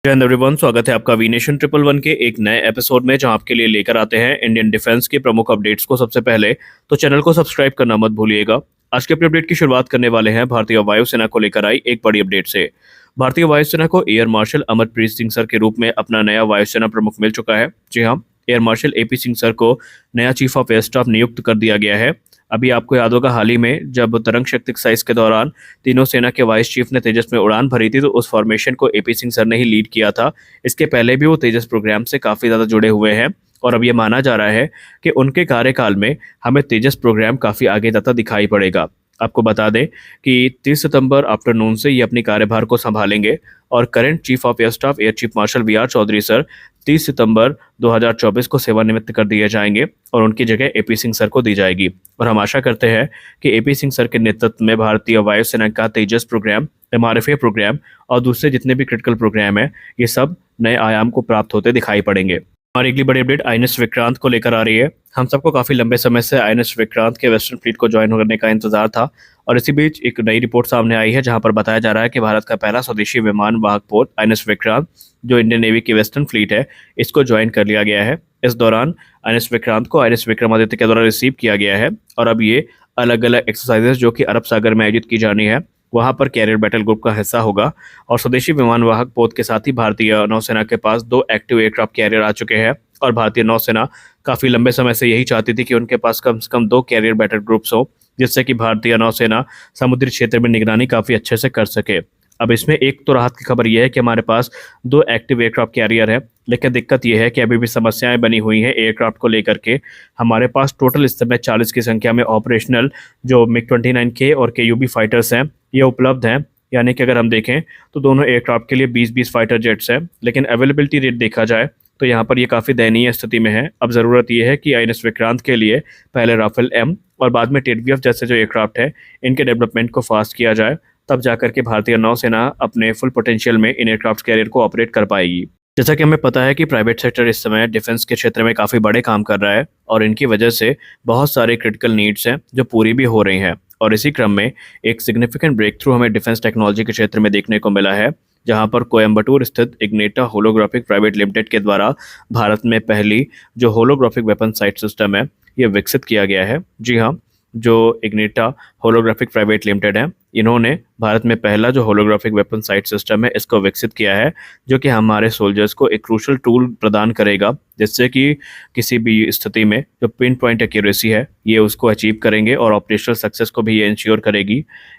जय हिंद एवरीवन, स्वागत है आपका वी नेशन 111 के एक नए एपिसोड में, जहां आपके लिए लेकर आते हैं इंडियन डिफेंस की प्रमुख अपडेट्स को। सबसे पहले तो चैनल को सब्सक्राइब करना मत भूलिएगा। आज के अपने अपडेट की शुरुआत करने वाले हैं भारतीय वायुसेना को लेकर आई एक बड़ी अपडेट से। भारतीय वायुसेना को air marshal Amarpreet Singh sir के रूप में अपना नया वायुसेना प्रमुख मिल चुका है। जी हाँ, air marshal AP Singh sir को नया चीफ ऑफ एयर स्टाफ नियुक्त कर दिया गया है। अभी आपको याद होगा, हाल ही में जब तरंग शक्ति एक्सरसाइज के दौरान तीनों सेना के वाइस चीफ ने तेजस में उड़ान भरी थी, तो उस फॉर्मेशन को AP सिंह सर ने ही लीड किया था। इसके पहले भी वो तेजस प्रोग्राम से काफ़ी ज़्यादा जुड़े हुए हैं और अब ये माना जा रहा है कि उनके कार्यकाल में हमें तेजस प्रोग्राम काफ़ी आगे जाता दिखाई पड़ेगा। आपको बता दें कि 30 सितंबर आफ्टरनून से ये अपनी कार्यभार को संभालेंगे और current chief of air staff air chief marshal VR Chaudhary sir 30 सितंबर 2024 को सेवानिवृत्त कर दिए जाएंगे और उनकी जगह AP सिंह सर को दी जाएगी। और हम आशा करते हैं कि AP सिंह सर के नेतृत्व में भारतीय वायुसेना का तेजस प्रोग्राम, MRFA प्रोग्राम और दूसरे जितने भी क्रिटिकल प्रोग्राम है, ये सब नए आयाम को प्राप्त होते दिखाई पड़ेंगे। हमारी अगली बड़ी अपडेट INS विक्रांत को लेकर आ रही है। हम सबको काफ़ी लंबे समय से INS विक्रांत के वेस्टर्न फ्लीट को ज्वाइन करने का इंतजार था और इसी बीच एक नई रिपोर्ट सामने आई है, जहां पर बताया जा रहा है कि भारत का पहला स्वदेशी विमान वाहक पोत INS विक्रांत, जो इंडियन नेवी की वेस्टर्न फ्लीट है, इसको ज्वाइन कर लिया गया है। इस दौरान INS विक्रांत को INS विक्रमादित्य के द्वारा रिसीव किया गया है और अब ये अलग अलग एक्सरसाइजेस जो कि अरब सागर में आयोजित की जानी है, वहां पर कैरियर बैटल ग्रुप का हिस्सा होगा। और स्वदेशी विमान वाहक पोत के साथ ही भारतीय नौसेना के पास 2 एक्टिव एयरक्राफ्ट कैरियर आ चुके हैं और भारतीय नौसेना काफ़ी लंबे समय से यही चाहती थी कि उनके पास कम से कम 2 कैरियर बैटल ग्रुप्स हो, जिससे कि भारतीय नौसेना समुद्री क्षेत्र में निगरानी काफ़ी अच्छे से कर सके। अब इसमें एक तो राहत की खबर यह है कि हमारे पास 2 एक्टिव एयरक्राफ्ट कैरियर है, लेकिन दिक्कत यह है कि अभी भी समस्याएं बनी हुई हैं एयरक्राफ्ट को लेकर के। हमारे पास टोटल इस समय 40 की संख्या में ऑपरेशनल जो MiG-29K और KUB फाइटर्स हैं, ये उपलब्ध हैं। यानी कि अगर हम देखें तो दोनों एयरक्राफ्ट के लिए 20-20 फाइटर जेट्स हैं, लेकिन अवेलेबिलिटी रेट देखा जाए तो यहाँ पर ये काफ़ी दयनीय स्थिति में है। अब ज़रूरत ये है कि INS विक्रांत के लिए पहले राफेल M और बाद में TEDBF जैसे जो एयरक्राफ्ट है, इनके डेवलपमेंट को फास्ट किया जाए, तब जाकर के भारतीय नौसेना अपने फुल पोटेंशियल में इन एयरक्राफ्ट कैरियर को ऑपरेट कर पाएगी। जैसा कि हमें पता है कि प्राइवेट सेक्टर इस समय डिफेंस के क्षेत्र में काफ़ी बड़े काम कर रहा है और इनकी वजह से बहुत सारे क्रिटिकल नीड्स हैं जो पूरी भी हो रही हैं। और इसी क्रम में एक सिग्निफिकेंट ब्रेक थ्रू हमें डिफेंस टेक्नोलॉजी के क्षेत्र में देखने को मिला है, जहां पर कोयम्बटूर स्थित इग्निटा होलोग्राफिक प्राइवेट लिमिटेड के द्वारा भारत में पहली जो होलोग्राफिक वेपन साइट सिस्टम है, ये विकसित किया गया है। जी हाँ, जो इग्निटा होलोग्राफिक प्राइवेट लिमिटेड है, इन्होंने भारत में पहला जो होलोग्राफिक वेपन साइट सिस्टम है, इसको विकसित किया है, जो कि हमारे सोल्जर्स को एक क्रूशल टूल प्रदान करेगा, जिससे कि किसी भी स्थिति में जो पिन पॉइंट एक्यूरेसी है, ये उसको अचीव करेंगे और ऑपरेशनल सक्सेस को भी ये इंश्योर करेगी।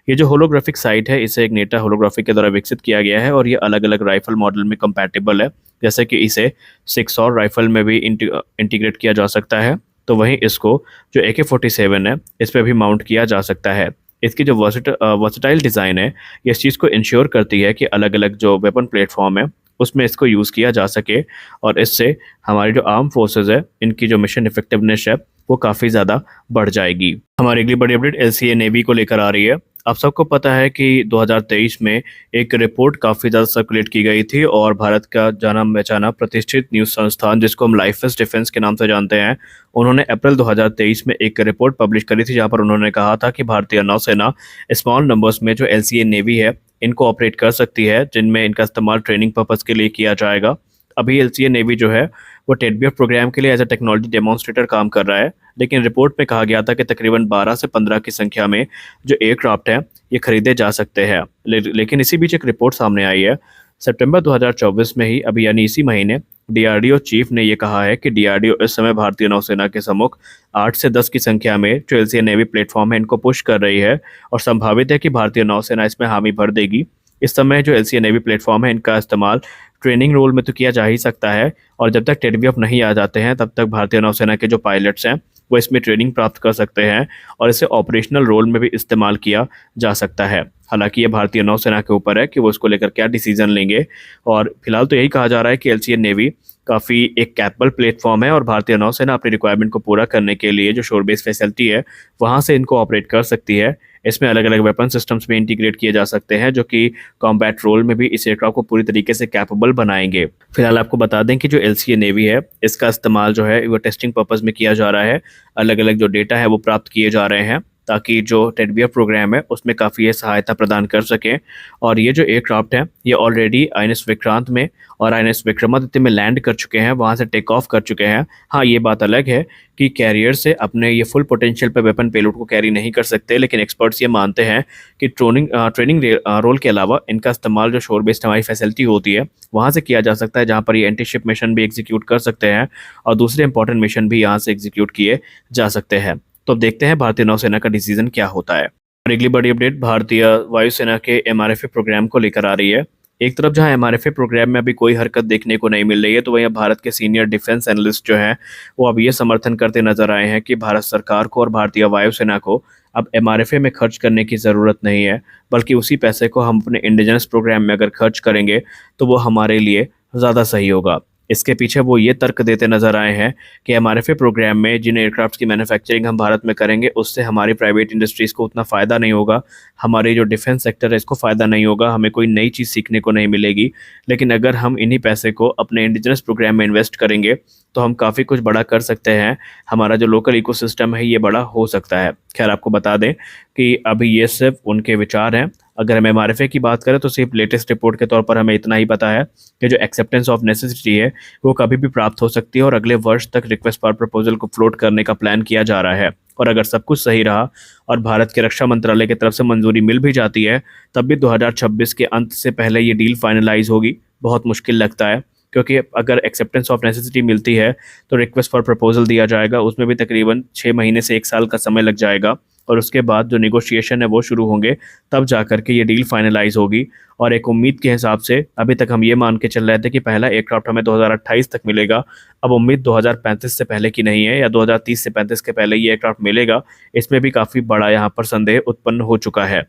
ये जो होलोग्राफिक साइट है, इसे इग्निटा होलोग्राफिक के द्वारा विकसित किया गया है और ये अलग अलग राइफल मॉडल में कंपैटिबल है, जैसे कि इसे 6 और राइफल में भी इंटीग्रेट किया जा सकता है, तो वहीं इसको जो AK-47 है, इस पर भी माउंट किया जा सकता है। इसकी जो वर्सटाइल डिज़ाइन है, ये इस चीज़ को इंश्योर करती है कि अलग अलग जो वेपन प्लेटफॉर्म है, उसमें इसको यूज़ किया जा सके और इससे हमारी जो आर्म फोर्सेस है, इनकी जो मिशन इफेक्टिवनेस है, वो काफ़ी ज़्यादा बढ़ जाएगी। हमारी अगली बड़ी अपडेट LCA नेवी को लेकर आ रही है। आप सबको पता है कि 2023 में एक रिपोर्ट काफ़ी ज़्यादा सर्कुलेट की गई थी और भारत का जाना पहचाना प्रतिष्ठित न्यूज़ संस्थान, जिसको हम लाइफेस्ट डिफेंस के नाम से जानते हैं, उन्होंने अप्रैल 2023 में एक रिपोर्ट पब्लिश करी थी, जहां पर उन्होंने कहा था कि भारतीय नौसेना स्मॉल नंबर्स में जो LCA नेवी है, इनको ऑपरेट कर सकती है, जिनमें इनका इस्तेमाल ट्रेनिंग पर्पज़ के लिए किया जाएगा। अभी LCA नेवी जो है वो TEDBF प्रोग्राम के लिए एज ए टेक्नोलॉजी डेमोन्स्ट्रेटर काम कर रहा है, लेकिन रिपोर्ट में कहा गया था कि तकरीबन 12 से 15 की संख्या में जो एयरक्राफ्ट हैं, ये खरीदे जा सकते हैं। लेकिन इसी बीच एक रिपोर्ट सामने आई है सितंबर 2024 में ही, अभी यानी इसी महीने, DRDO चीफ ने ये कहा है कि DRDO इस समय भारतीय नौसेना के सम्मुख 8 से 10 की संख्या में जो LCA नेवी प्लेटफॉर्म है, इनको पुश कर रही है और संभावित है कि भारतीय नौसेना इसमें हामी भर देगी। इस समय जो LCA नेवी प्लेटफॉर्म है, इनका इस्तेमाल ट्रेनिंग रोल में तो किया जा ही सकता है और जब तक TEDBF नहीं आ जाते हैं, तब तक भारतीय नौसेना के जो पायलट्स हैं, वो इसमें ट्रेनिंग प्राप्त कर सकते हैं और इसे ऑपरेशनल रोल में भी इस्तेमाल किया जा सकता है। हालांकि ये भारतीय नौसेना के ऊपर है कि वो इसको लेकर क्या डिसीजन लेंगे और फिलहाल तो यही कहा जा रहा है कि LCA नेवी काफ़ी एक कैपेबल प्लेटफॉर्म है और भारतीय नौसेना अपनी रिक्वायरमेंट को पूरा करने के लिए जो शोर बेस फैसिलिटी है, वहाँ से इनको ऑपरेट कर सकती है। इसमें अलग अलग वेपन सिस्टम्स भी इंटीग्रेट किए जा सकते हैं, जो कि कॉम्बैट रोल में भी इस एयरक्राफ्ट को पूरी तरीके से कैपेबल बनाएंगे। फिलहाल आपको बता दें कि जो LCA नेवी है, इसका इस्तेमाल जो है वो टेस्टिंग पर्पज़ में किया जा रहा है। अलग अलग जो डेटा है वो प्राप्त किए जा रहे हैं, ताकि जो टेडबियर प्रोग्राम है उसमें काफ़ी ये सहायता प्रदान कर सकें। और ये जो एयरक्राफ्ट हैं ये ऑलरेडी आईएनएस विक्रांत में और आईएनएस विक्रमादित्य में लैंड कर चुके हैं, वहाँ से टेक ऑफ कर चुके हैं। हाँ, ये बात अलग है कि कैरियर से अपने ये फुल पोटेंशियल पे वेपन पेलोड को कैरी नहीं कर सकते, लेकिन एक्सपर्ट्स ये मानते हैं कि ट्रेनिंग रोल के अलावा इनका इस्तेमाल जो शोर बेस्ड हमारी फैसिलिटी होती है वहाँ से किया जा सकता है, जहाँ पर ये एंटी शिप मिशन भी एग्जीक्यूट कर सकते हैं और दूसरे इंपॉर्टेंट मिशन भी यहाँ से एग्जीक्यूट किए जा सकते हैं। तो अब देखते हैं भारतीय नौसेना का डिसीजन क्या होता है। और अगली बड़ी अपडेट भारतीय वायुसेना के एमआरएफए प्रोग्राम को लेकर आ रही है। एक तरफ जहां एमआरएफए प्रोग्राम में अभी कोई हरकत देखने को नहीं मिल रही है, तो वहीं भारत के सीनियर डिफेंस एनालिस्ट जो हैं वो अब ये समर्थन करते नजर आए हैं कि भारत सरकार को और भारतीय वायुसेना को अब एमआरएफए में खर्च करने की ज़रूरत नहीं है, बल्कि उसी पैसे को हम अपने इंडिजिनस प्रोग्राम में अगर खर्च करेंगे तो वो हमारे लिए ज़्यादा सही होगा। इसके पीछे वो ये तर्क देते नजर आए हैं कि एमआरएफए प्रोग्राम में जिन एयरक्राफ्ट की मैन्युफैक्चरिंग हम भारत में करेंगे उससे हमारी प्राइवेट इंडस्ट्रीज़ को उतना फ़ायदा नहीं होगा, हमारी जो डिफेंस सेक्टर है इसको फ़ायदा नहीं होगा, हमें कोई नई चीज़ सीखने को नहीं मिलेगी। लेकिन अगर हम इन्हीं पैसे को अपने इंडिजिनस प्रोग्राम में इन्वेस्ट करेंगे तो हम काफ़ी कुछ बड़ा कर सकते हैं, हमारा जो लोकल इकोसिस्टम है ये बड़ा हो सकता है। खैर, आपको बता दें कि अभी ये सिर्फ उनके विचार हैं। अगर हम एमआरएफए की बात करें तो सिर्फ लेटेस्ट रिपोर्ट के तौर पर हमें इतना ही पता है कि जो एक्सेप्टेंस ऑफ नेसेसिटी है वो कभी भी प्राप्त हो सकती है और अगले वर्ष तक रिक्वेस्ट फॉर प्रपोजल को फ्लोट करने का प्लान किया जा रहा है। और अगर सब कुछ सही रहा और भारत के रक्षा मंत्रालय की तरफ से मंजूरी मिल भी जाती है तब भी 2026 के अंत से पहले ये डील फाइनलाइज होगी बहुत मुश्किल लगता है, क्योंकि अगर एक्सेप्टेंस ऑफ नेसेसिटी मिलती है तो रिक्वेस्ट फॉर प्रपोजल दिया जाएगा, उसमें भी तकरीबन 6 महीने से 1 साल का समय लग जाएगा और उसके बाद जो नेगोशिएशन है वो शुरू होंगे, तब जा कर के ये डील फाइनलाइज होगी। और एक उम्मीद के हिसाब से अभी तक हम ये मान के चल रहे थे कि पहला एयरक्राफ्ट हमें 2028 तक मिलेगा, अब उम्मीद 2035 से पहले की नहीं है या 2030 से 35 के पहले ये एयरक्राफ्ट मिलेगा। इसमें भी काफ़ी बड़ा यहाँ पर संदेह उत्पन्न हो चुका है।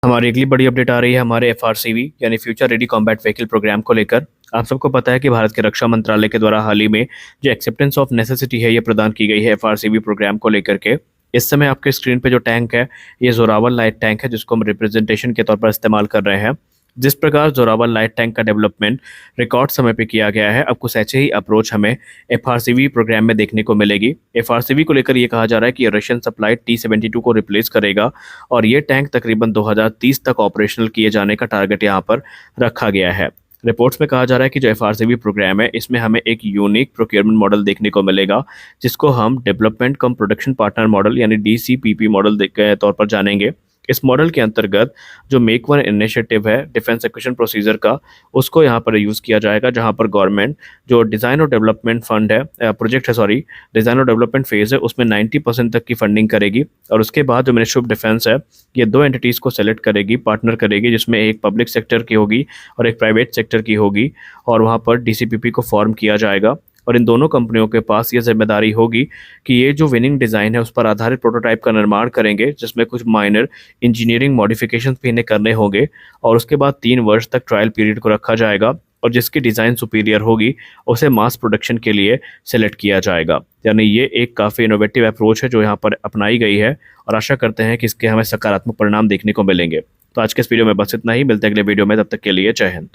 हमारी अगली बड़ी अपडेट आ रही है हमारे एफआरसीवी यानी future ready combat vehicle programme को लेकर। आप सबको पता है कि भारत के रक्षा मंत्रालय के द्वारा हाल ही में जो एक्सेप्टेंस ऑफ नेसेसिटी है ये प्रदान की गई है एफआरसीवी प्रोग्राम को लेकर के। इस समय आपके स्क्रीन पे जो टैंक है ये जोरावर लाइट टैंक है, जिसको हम रिप्रेजेंटेशन के तौर पर इस्तेमाल कर रहे हैं। जिस प्रकार जोरावर लाइट टैंक का डेवलपमेंट रिकॉर्ड समय पे किया गया है, अब कुछ ऐसे ही अप्रोच हमें एफआरसीवी प्रोग्राम में देखने को मिलेगी। एफआरसीवी को लेकर ये कहा जा रहा है कि रशियन सप्लाइड T-72 को रिप्लेस करेगा और ये टैंक तकरीबन 2030 तक ऑपरेशनल किए जाने का टारगेट यहाँ पर रखा गया है। रिपोर्ट्स में कहा जा रहा है कि जो एफआरसीवी प्रोग्राम है इसमें हमें एक यूनिक प्रोक्योरमेंट मॉडल देखने को मिलेगा, जिसको हम डेवलपमेंट कम प्रोडक्शन पार्टनर मॉडल यानी DCPP मॉडल के तौर पर जानेंगे। इस मॉडल के अंतर्गत जो मेक वन इनिशिएटिव है डिफेंस एक्विजिशन प्रोसीजर का, उसको यहाँ पर यूज़ किया जाएगा, जहाँ पर गवर्नमेंट जो डिज़ाइन और डेवलपमेंट फंड है प्रोजेक्ट है सॉरी डिज़ाइन और डेवलपमेंट फेज़ है उसमें 90% तक की फंडिंग करेगी। और उसके बाद जो मिनिस्ट्री ऑफ डिफेंस है ये 2 एंटिटीज़ को सेलेक्ट करेगी, पार्टनर करेगी, जिसमें एक पब्लिक सेक्टर की होगी और एक प्राइवेट सेक्टर की होगी, और वहाँ पर DCPP को फॉर्म किया जाएगा। और इन दोनों कंपनियों के पास ये जिम्मेदारी होगी कि ये जो विनिंग डिज़ाइन है उस पर आधारित प्रोटोटाइप का निर्माण करेंगे, जिसमें कुछ माइनर इंजीनियरिंग मॉडिफिकेशंस भी इन्हें करने होंगे। और उसके बाद 3 वर्ष तक ट्रायल पीरियड को रखा जाएगा और जिसकी डिज़ाइन सुपीरियर होगी उसे मास प्रोडक्शन के लिए सेलेक्ट किया जाएगा। यानी ये एक काफ़ी इनोवेटिव अप्रोच है जो यहाँ पर अपनाई गई है और आशा करते हैं कि इसके हमें सकारात्मक परिणाम देखने को मिलेंगे। तो आज के इस वीडियो में बस इतना ही, मिलते हैं अगले वीडियो में, तब तक के लिए जय हिंद।